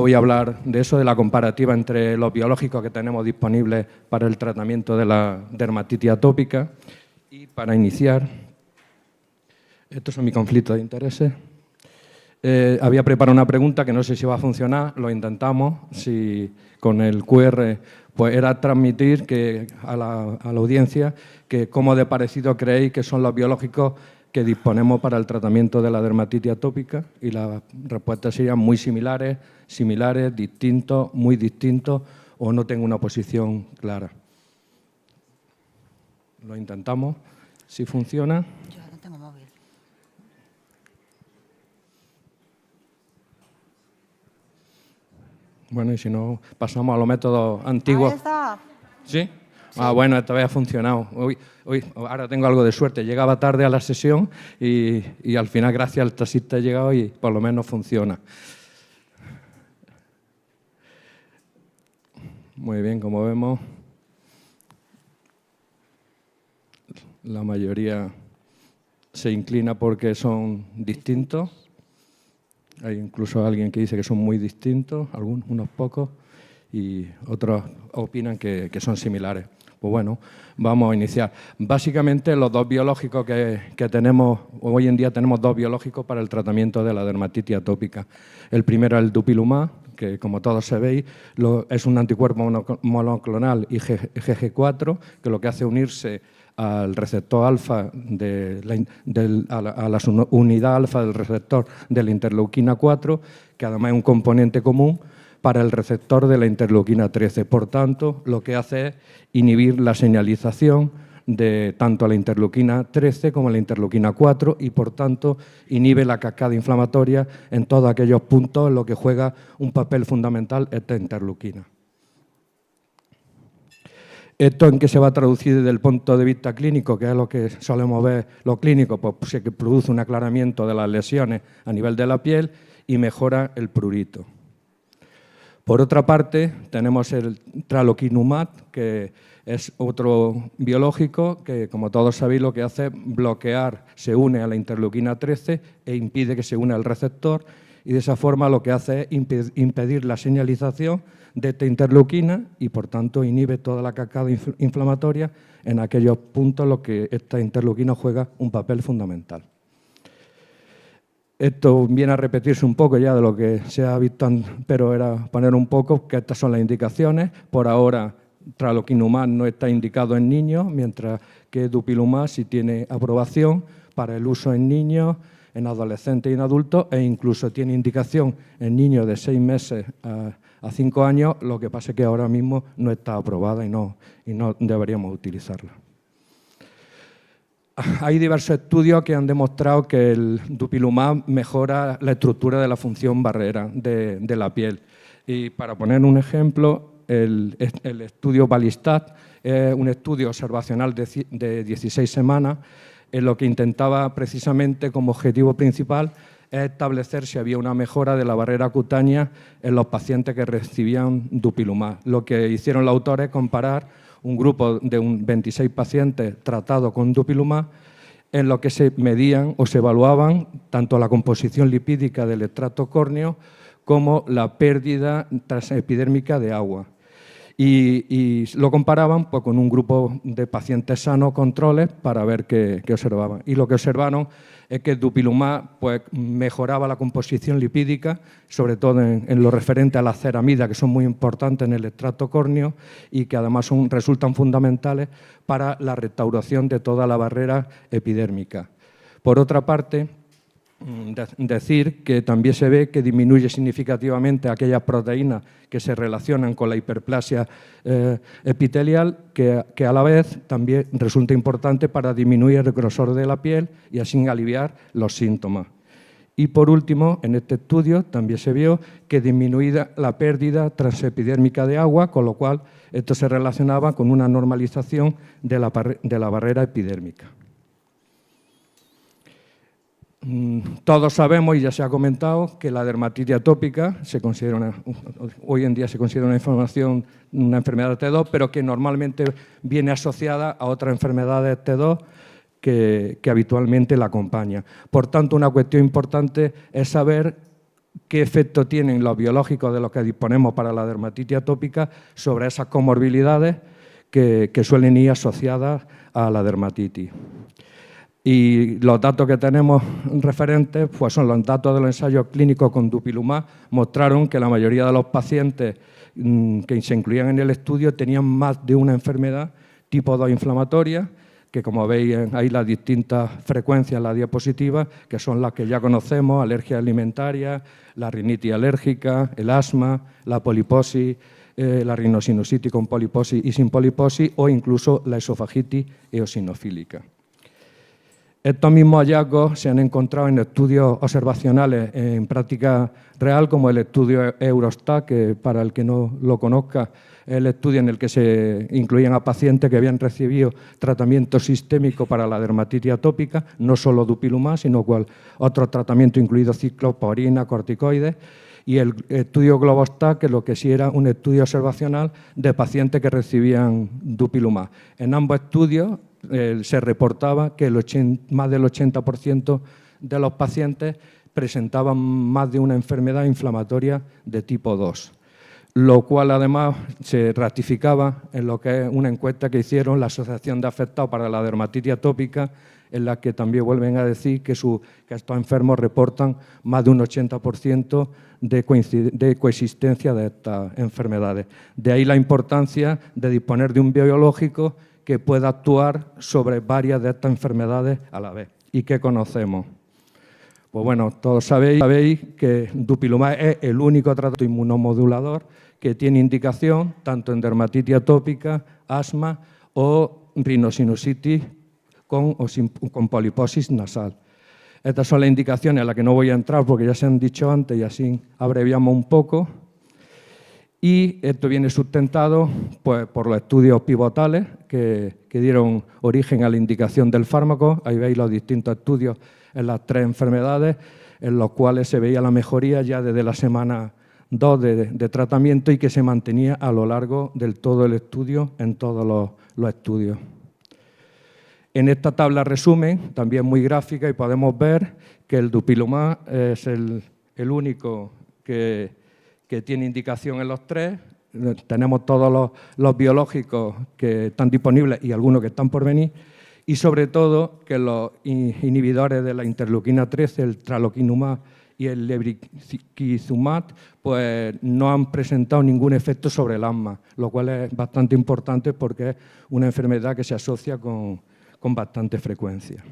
voy a hablar de eso, de la comparativa entre los biológicos que tenemos disponibles para el tratamiento de la dermatitis atópica. Y para iniciar, estos son mis conflictos de intereses. Había preparado una pregunta que no sé si va a funcionar, lo intentamos. Si con el QR pues era transmitir a la audiencia que cómo de parecido creéis que son los biológicos que disponemos para el tratamiento de la dermatitis atópica, y las respuestas serían muy similares, similares, distintos, muy distintos, o no tengo una posición clara. Lo intentamos, si funciona. Yo no tengo móvil. Bueno, y si no, pasamos a los métodos antiguos. Ahí está. ¿Sí? Ah, bueno, esta vez ha funcionado. Ahora tengo algo de suerte. Llegaba tarde a la sesión y al final, gracias al taxista, he llegado y por lo menos funciona. Muy bien, como vemos, la mayoría se inclina porque son distintos. Hay incluso alguien que dice que son muy distintos, unos pocos, y otros opinan que son similares. Pues bueno, vamos a iniciar. Básicamente, los dos biológicos que tenemos, hoy en día tenemos dos biológicos para el tratamiento de la dermatitis atópica. El primero es el dupilumab, que como todos sabéis es un anticuerpo monoclonal IgG4, que lo que hace es unirse al receptor alfa, a la unidad alfa del receptor de la interleuquina 4, que además es un componente común para el receptor de la interleuquina 13. Por tanto, lo que hace es inhibir la señalización de tanto la interleuquina 13 como la interleuquina 4 y, por tanto, inhibe la cascada inflamatoria en todos aquellos puntos en los que juega un papel fundamental esta interleuquina. ¿Esto en qué se va a traducir desde el punto de vista clínico, que es lo que solemos ver lo clínico? Pues se produce un aclaramiento de las lesiones a nivel de la piel y mejora el prurito. Por otra parte, tenemos el tralokinumab, que es otro biológico que, como todos sabéis, lo que hace es bloquear, se une a la interleuquina 13 e impide que se une al receptor, y de esa forma lo que hace es impedir la señalización de esta interleuquina y, por tanto, inhibe toda la cascada inflamatoria en aquellos puntos en los que esta interleuquina juega un papel fundamental. Esto viene a repetirse un poco ya de lo que se ha visto, pero era poner un poco que estas son las indicaciones. Por ahora, tralokinumab no está indicado en niños, mientras que dupilumab sí tiene aprobación para el uso en niños, en adolescentes y en adultos, e incluso tiene indicación en niños de 6 meses a 5 años, lo que pasa es que ahora mismo no está aprobada y no deberíamos utilizarla. Hay diversos estudios que han demostrado que el dupilumab mejora la estructura de la función barrera de la piel. Y para poner un ejemplo, el estudio Balistat es un estudio observacional de 16 semanas en lo que intentaba precisamente como objetivo principal es establecer si había una mejora de la barrera cutánea en los pacientes que recibían dupilumab. Lo que hicieron los autores es comparar un grupo de 26 pacientes tratados con dupilumab en lo que se medían o se evaluaban tanto la composición lipídica del extracto córneo como la pérdida transepidérmica de agua. Y lo comparaban pues, con un grupo de pacientes sanos controles para ver qué observaban. Y lo que observaron es que el dupilumab pues, mejoraba la composición lipídica, sobre todo en lo referente a las ceramidas, que son muy importantes en el extracto córneo y que además resultan fundamentales para la restauración de toda la barrera epidérmica. Por otra parte, decir que también se ve que disminuye significativamente aquellas proteínas que se relacionan con la hiperplasia epitelial, que a la vez también resulta importante para disminuir el grosor de la piel y así aliviar los síntomas. Y por último, en este estudio también se vio que disminuía la pérdida transepidérmica de agua, con lo cual esto se relacionaba con una normalización de la barrera epidérmica. Todos sabemos, y ya se ha comentado, que la dermatitis atópica hoy en día se considera una enfermedad T2, pero que normalmente viene asociada a otras enfermedades T2 que habitualmente la acompañan. Por tanto, una cuestión importante es saber qué efecto tienen los biológicos de los que disponemos para la dermatitis atópica sobre esas comorbilidades que suelen ir asociadas a la dermatitis. Y los datos que tenemos referentes pues son los datos de los ensayos clínicos con dupilumab. Mostraron que la mayoría de los pacientes que se incluían en el estudio tenían más de una enfermedad tipo 2 inflamatoria, que como veis hay las distintas frecuencias en la diapositiva, que son las que ya conocemos: alergia alimentaria, la rinitis alérgica, el asma, la poliposis, la rinosinusitis con poliposis y sin poliposis, o incluso la esofagitis eosinofílica. Estos mismos hallazgos se han encontrado en estudios observacionales en práctica real, como el estudio Eurostat, que para el que no lo conozca es el estudio en el que se incluían a pacientes que habían recibido tratamiento sistémico para la dermatitis atópica, no solo dupilumab, sino otros tratamientos incluidos ciclosporina, corticoides, y el estudio Globostat, que lo que sí era un estudio observacional de pacientes que recibían dupilumab. En ambos estudios se reportaba que más del 80% de los pacientes presentaban más de una enfermedad inflamatoria de tipo 2, lo cual además se ratificaba en lo que es una encuesta que hicieron la Asociación de Afectados para la Dermatitis Atópica, en la que también vuelven a decir que estos enfermos reportan más de un 80% de coexistencia de estas enfermedades. De ahí la importancia de disponer de un biológico que pueda actuar sobre varias de estas enfermedades a la vez. ¿Y qué conocemos? Pues bueno, todos sabéis que dupilumab es el único tratamiento inmunomodulador que tiene indicación tanto en dermatitis atópica, asma o rinosinusitis con poliposis nasal. Estas son las indicaciones a las que no voy a entrar porque ya se han dicho antes y así abreviamos un poco. Y esto viene sustentado pues, por los estudios pivotales que dieron origen a la indicación del fármaco. Ahí veis los distintos estudios en las 3 enfermedades, en los cuales se veía la mejoría ya desde la semana 2 de tratamiento y que se mantenía a lo largo del todo el estudio, en todos los estudios. En esta tabla resumen, también muy gráfica, y podemos ver que el dupilumab es el único que tiene indicación en los 3. Tenemos todos los biológicos que están disponibles y algunos que están por venir, y sobre todo que los inhibidores de la interleuquina 13, el tralokinumab y el lebrikizumab, pues no han presentado ningún efecto sobre el asma, lo cual es bastante importante porque es una enfermedad que se asocia con bastante frecuencia.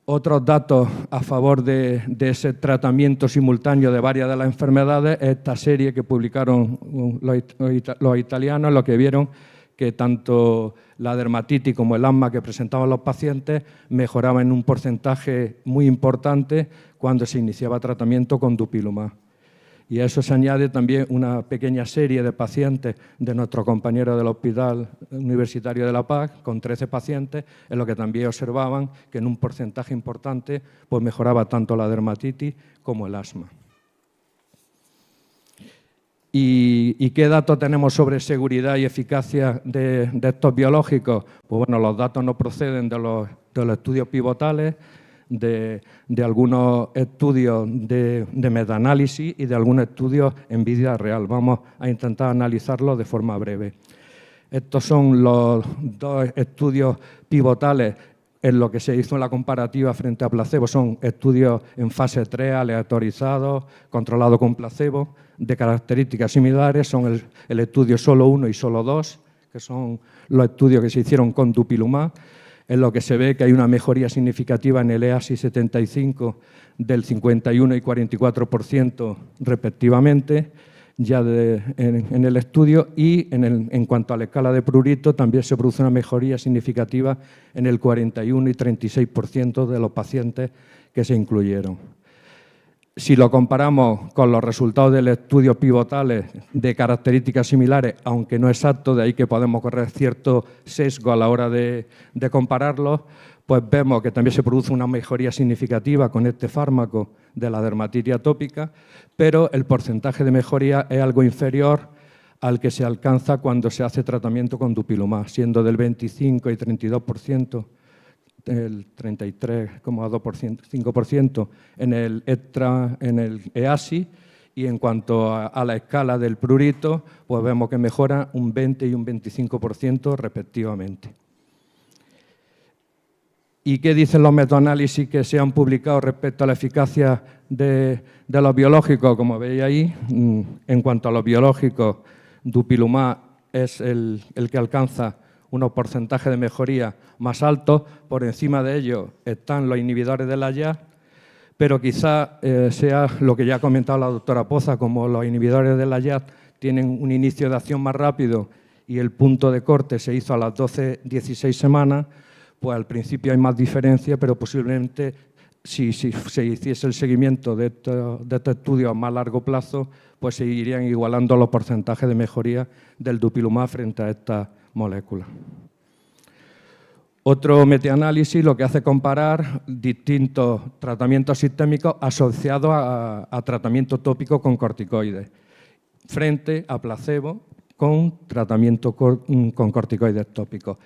Otros datos a favor de ese tratamiento simultáneo de varias de las enfermedades es esta serie que publicaron los italianos, en lo que vieron que tanto la dermatitis como el asma que presentaban los pacientes mejoraban en un porcentaje muy importante cuando se iniciaba tratamiento con dupilumab. Y a eso se añade también una pequeña serie de pacientes de nuestro compañero del Hospital Universitario de La Paz, con 13 pacientes, en lo que también observaban que en un porcentaje importante pues mejoraba tanto la dermatitis como el asma. ¿Y qué datos tenemos sobre seguridad y eficacia de estos biológicos? Pues bueno, los datos no proceden de los estudios pivotales, de algunos estudios de metaanálisis y de algunos estudios en vida real. Vamos a intentar analizarlos de forma breve. Estos son los 2 estudios pivotales en lo que se hizo en la comparativa frente a placebo. Son estudios en fase 3, aleatorizados, controlados con placebo, de características similares. Son el estudio solo 1 y solo 2, que son los estudios que se hicieron con dupilumab, en lo que se ve que hay una mejoría significativa en el EASI 75 del 51 y 44% respectivamente, ya en el estudio, y en cuanto a la escala de prurito también se produce una mejoría significativa en el 41 y 36% de los pacientes que se incluyeron. Si lo comparamos con los resultados del estudio pivotales de características similares, aunque no exacto, de ahí que podemos correr cierto sesgo a la hora de compararlos, pues vemos que también se produce una mejoría significativa con este fármaco de la dermatitis atópica, pero el porcentaje de mejoría es algo inferior al que se alcanza cuando se hace tratamiento con dupilumab, siendo del 25 y 32% el 33,5% en el EASI, y en cuanto a la escala del prurito, pues vemos que mejora un 20 y un 25% respectivamente. ¿Y qué dicen los metaanálisis que se han publicado respecto a la eficacia de los biológicos? Como veis ahí, en cuanto a los biológicos, dupilumab es el que alcanza unos porcentajes de mejoría más altos. Por encima de ellos están los inhibidores de la JAK, pero quizá sea lo que ya ha comentado la doctora Poza, como los inhibidores de la JAK tienen un inicio de acción más rápido y el punto de corte se hizo a las 12-16 semanas, pues al principio hay más diferencia, pero posiblemente si se hiciese el seguimiento de estos estudios a más largo plazo, pues se irían igualando los porcentajes de mejoría del dupilumab frente a estas moléculas. Otro metaanálisis lo que hace comparar distintos tratamientos sistémicos asociados a tratamiento tópico con corticoides frente a placebo con tratamiento con corticoides tópicos.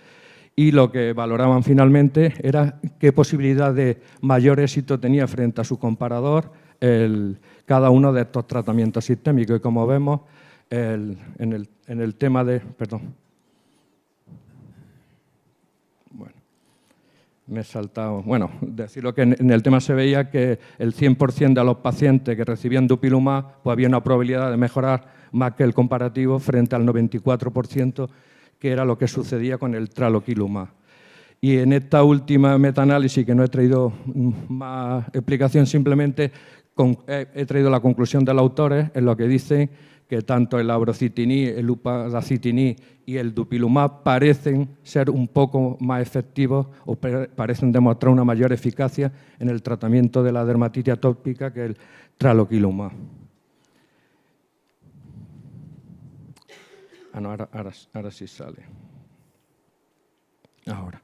Y lo que valoraban finalmente era qué posibilidad de mayor éxito tenía frente a su comparador cada uno de estos tratamientos sistémicos. Y como vemos, en el tema de... Perdón. Bueno, me he saltado... Bueno, decirlo que en el tema se veía que el 100% de los pacientes que recibían dupilumab, pues había una probabilidad de mejorar más que el comparativo frente al 94%, que era lo que sucedía con el traloquilumab. Y en esta última metaanálisis, que no he traído más explicación, simplemente he traído la conclusión de los autores en lo que dicen que tanto el abrocitinib, el upadacitinib y el dupilumab parecen ser un poco más efectivos o parecen demostrar una mayor eficacia en el tratamiento de la dermatitis atópica que el traloquilumab. Ah, no, ahora sí sale. Ahora.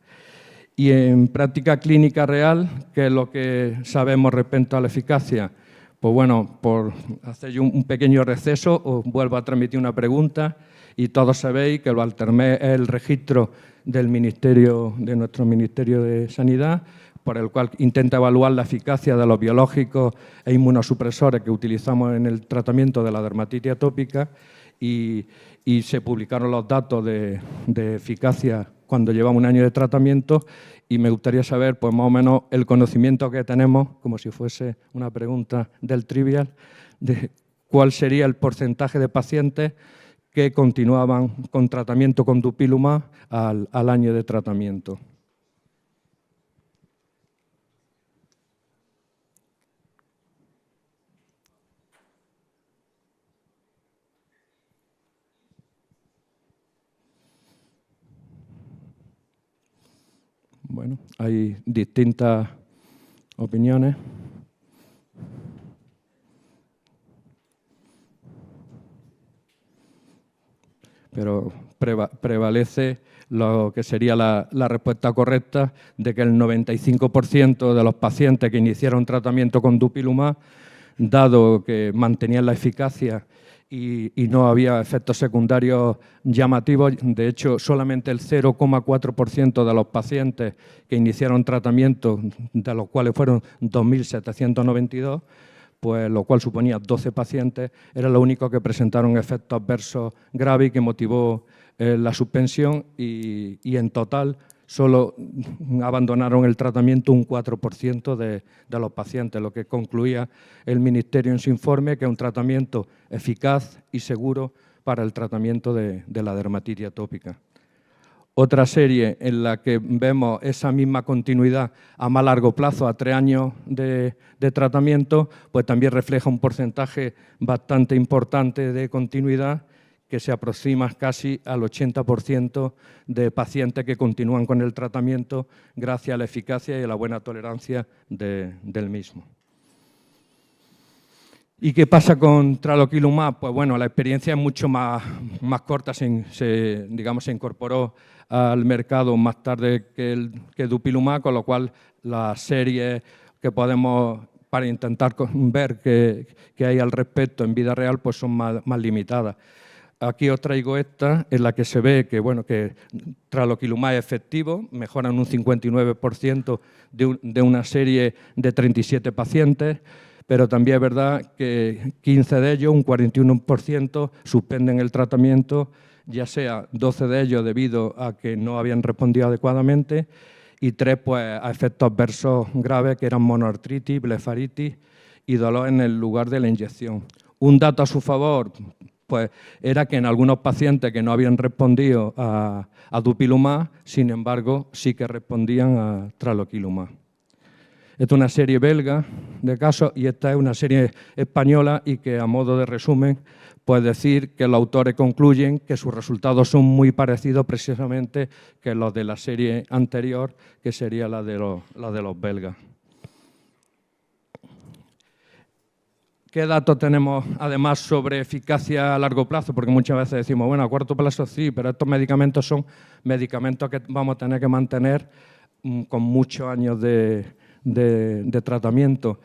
Y en práctica clínica real, ¿qué es lo que sabemos respecto a la eficacia? Pues bueno, por hacer yo un pequeño receso, os vuelvo a transmitir una pregunta y todos sabéis que el Valtermed es el registro del ministerio, de nuestro Ministerio de Sanidad, por el cual intenta evaluar la eficacia de los biológicos e inmunosupresores que utilizamos en el tratamiento de la dermatitis atópica, y se publicaron los datos de eficacia cuando llevamos un año de tratamiento, y me gustaría saber pues más o menos el conocimiento que tenemos, como si fuese una pregunta del trivial, de cuál sería el porcentaje de pacientes que continuaban con tratamiento con dupilumab al año de tratamiento. Bueno, hay distintas opiniones. Pero prevalece lo que sería la respuesta correcta de que el 95% de los pacientes que iniciaron tratamiento con dupilumab, dado que mantenían la eficacia y no había efectos secundarios llamativos, de hecho solamente el 0,4% de los pacientes que iniciaron tratamiento, de los cuales fueron 2.792, pues lo cual suponía 12 pacientes, era lo único que presentaron efectos adversos graves y que motivó la suspensión, y en total solo abandonaron el tratamiento un 4% de los pacientes, lo que concluía el Ministerio en su informe, que es un tratamiento eficaz y seguro para el tratamiento de la dermatitis atópica. Otra serie en la que vemos esa misma continuidad a más largo plazo, a 3 años de tratamiento, pues también refleja un porcentaje bastante importante de continuidad, que se aproxima casi al 80% de pacientes que continúan con el tratamiento gracias a la eficacia y a la buena tolerancia del mismo. ¿Y qué pasa con traloquilumab? Pues bueno, la experiencia es mucho más corta, se incorporó al mercado más tarde que dupilumab, con lo cual las series que podemos para intentar ver qué hay al respecto en vida real pues son más limitadas. Aquí os traigo esta, en la que se ve que, bueno, que traloquilumab es efectivo, mejoran un 59% de una serie de 37 pacientes, pero también es verdad que 15 de ellos, un 41%, suspenden el tratamiento, ya sea 12 de ellos debido a que no habían respondido adecuadamente y 3 pues, a efectos adversos graves que eran monoartritis, blefaritis y dolor en el lugar de la inyección. Un dato a su favor pues, era que en algunos pacientes que no habían respondido a dupilumab, sin embargo, sí que respondían a traloquilumab. Esta es una serie belga de casos y esta es una serie española y que, a modo de resumen, pues decir que los autores concluyen que sus resultados son muy parecidos precisamente que los de la serie anterior, que sería la de los belgas. ¿Qué datos tenemos, además, sobre eficacia a largo plazo? Porque muchas veces decimos, bueno, a corto plazo sí, pero estos medicamentos son medicamentos que vamos a tener que mantener con muchos años de tratamiento.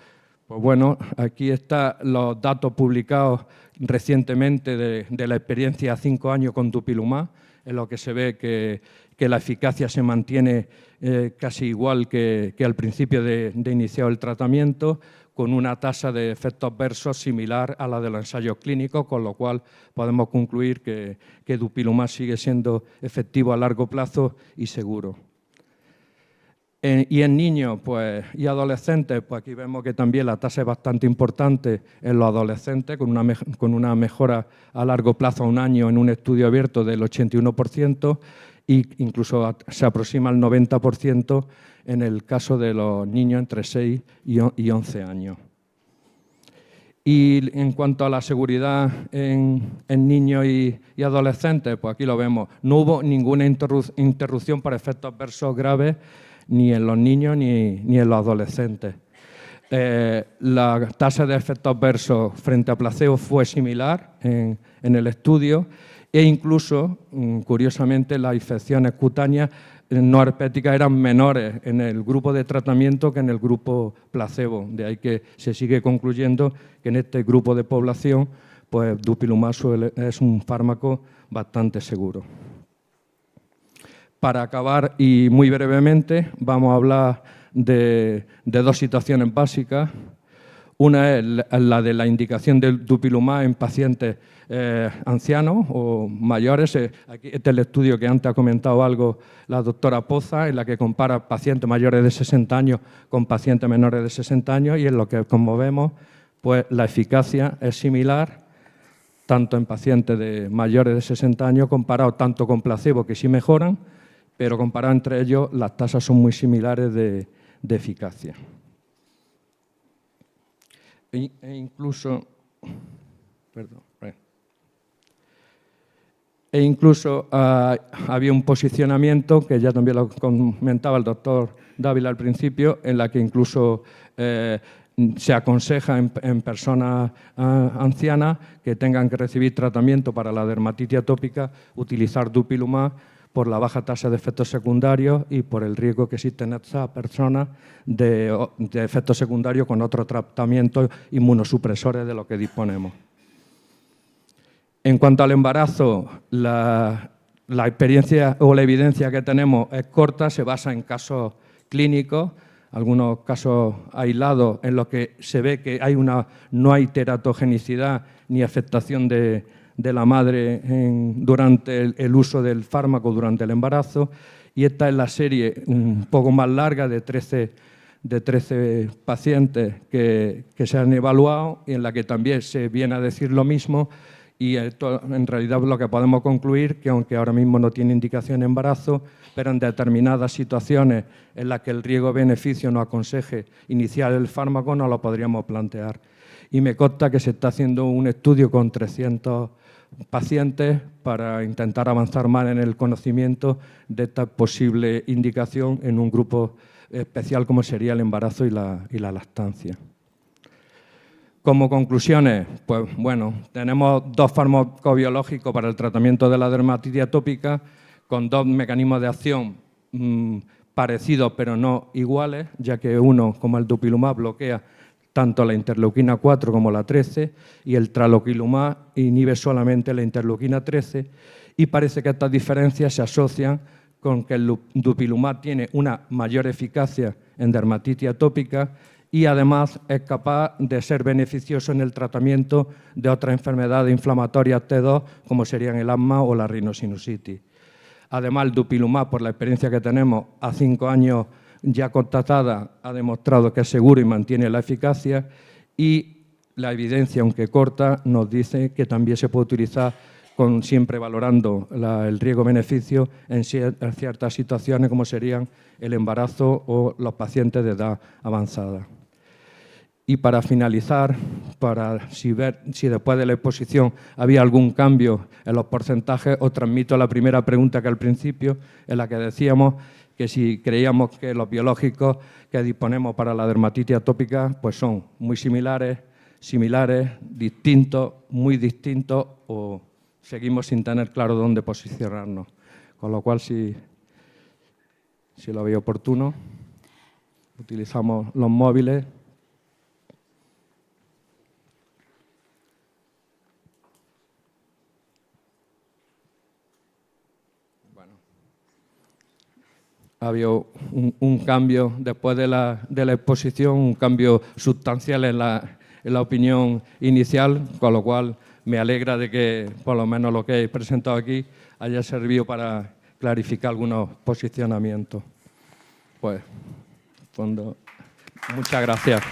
Pues bueno, aquí están los datos publicados recientemente de la experiencia a 5 años con dupilumab, en lo que se ve que la eficacia se mantiene casi igual que al principio de iniciar el tratamiento, con una tasa de efectos adversos similar a la de los ensayos clínicos, con lo cual podemos concluir que dupilumab sigue siendo efectivo a largo plazo y seguro. Y en niños y adolescentes, pues aquí vemos que también la tasa es bastante importante en los adolescentes, con una mejora a largo plazo a un año en un estudio abierto del 81% e incluso se aproxima al 90% en el caso de los niños entre 6 y 11 años. Y en cuanto a la seguridad en niños y adolescentes, pues aquí lo vemos. No hubo ninguna interrupción por efectos adversos graves ni en los niños ni en los adolescentes. La tasa de efectos adversos frente a placebo fue similar en el estudio e incluso, curiosamente, las infecciones cutáneas no herpéticas eran menores en el grupo de tratamiento que en el grupo placebo. De ahí que se sigue concluyendo que en este grupo de población pues, dupilumab es un fármaco bastante seguro. Para acabar, y muy brevemente, vamos a hablar de dos situaciones básicas. Una es la de la indicación del dupilumab en pacientes ancianos o mayores. Aquí este es el estudio que antes ha comentado algo la doctora Poza, en la que compara pacientes mayores de 60 años con pacientes menores de 60 años y en lo que, como vemos, pues la eficacia es similar tanto en pacientes de mayores de 60 años comparado tanto con placebo, que sí mejoran, pero comparado entre ellos las tasas son muy similares de eficacia. E incluso había un posicionamiento, que ya también lo comentaba el doctor Dávila al principio, en la que incluso se aconseja en personas ancianas que tengan que recibir tratamiento para la dermatitis atópica utilizar dupilumab por la baja tasa de efectos secundarios y por el riesgo que existe en estas personas de efectos secundarios con otros tratamientos inmunosupresores de los que disponemos. En cuanto al embarazo, la experiencia o la evidencia que tenemos es corta, se basa en casos clínicos, algunos casos aislados en los que se ve que no hay teratogenicidad ni afectación de la madre durante el uso del fármaco durante el embarazo, y esta es la serie un poco más larga de 13 pacientes que se han evaluado y en la que también se viene a decir lo mismo, y esto, en realidad lo que podemos concluir que aunque ahora mismo no tiene indicación de embarazo, pero en determinadas situaciones en las que el riesgo-beneficio nos aconseje iniciar el fármaco no lo podríamos plantear. Y me consta que se está haciendo un estudio con 300 pacientes para intentar avanzar más en el conocimiento de esta posible indicación en un grupo especial como sería el embarazo y la lactancia. Como conclusiones, pues bueno, tenemos dos fármacos biológicos para el tratamiento de la dermatitis atópica con dos mecanismos de acción parecidos pero no iguales, ya que uno, como el dupilumab, bloquea tanto la interleuquina 4 como la 13, y el traloquilumab inhibe solamente la interleuquina 13, y parece que estas diferencias se asocian con que el dupilumab tiene una mayor eficacia en dermatitis atópica y además es capaz de ser beneficioso en el tratamiento de otras enfermedades inflamatorias T2, como serían el asma o la rinosinusitis. Además, el dupilumab, por la experiencia que tenemos a 5 años ya constatada, ha demostrado que es seguro y mantiene la eficacia, y la evidencia, aunque corta, nos dice que también se puede utilizar siempre valorando el riesgo-beneficio en ciertas situaciones como serían el embarazo o los pacientes de edad avanzada. Y para finalizar, para ver si después de la exposición había algún cambio en los porcentajes, os transmito la primera pregunta que al principio, en la que decíamos que si creíamos que los biológicos que disponemos para la dermatitis atópica pues son muy similares, distintos, muy distintos, o seguimos sin tener claro dónde posicionarnos. Con lo cual, si lo veis oportuno, utilizamos los móviles. Ha habido un cambio después de la exposición, un cambio sustancial en la opinión inicial, con lo cual me alegra de que por lo menos lo que he presentado aquí haya servido para clarificar algunos posicionamientos. Pues, muchas gracias.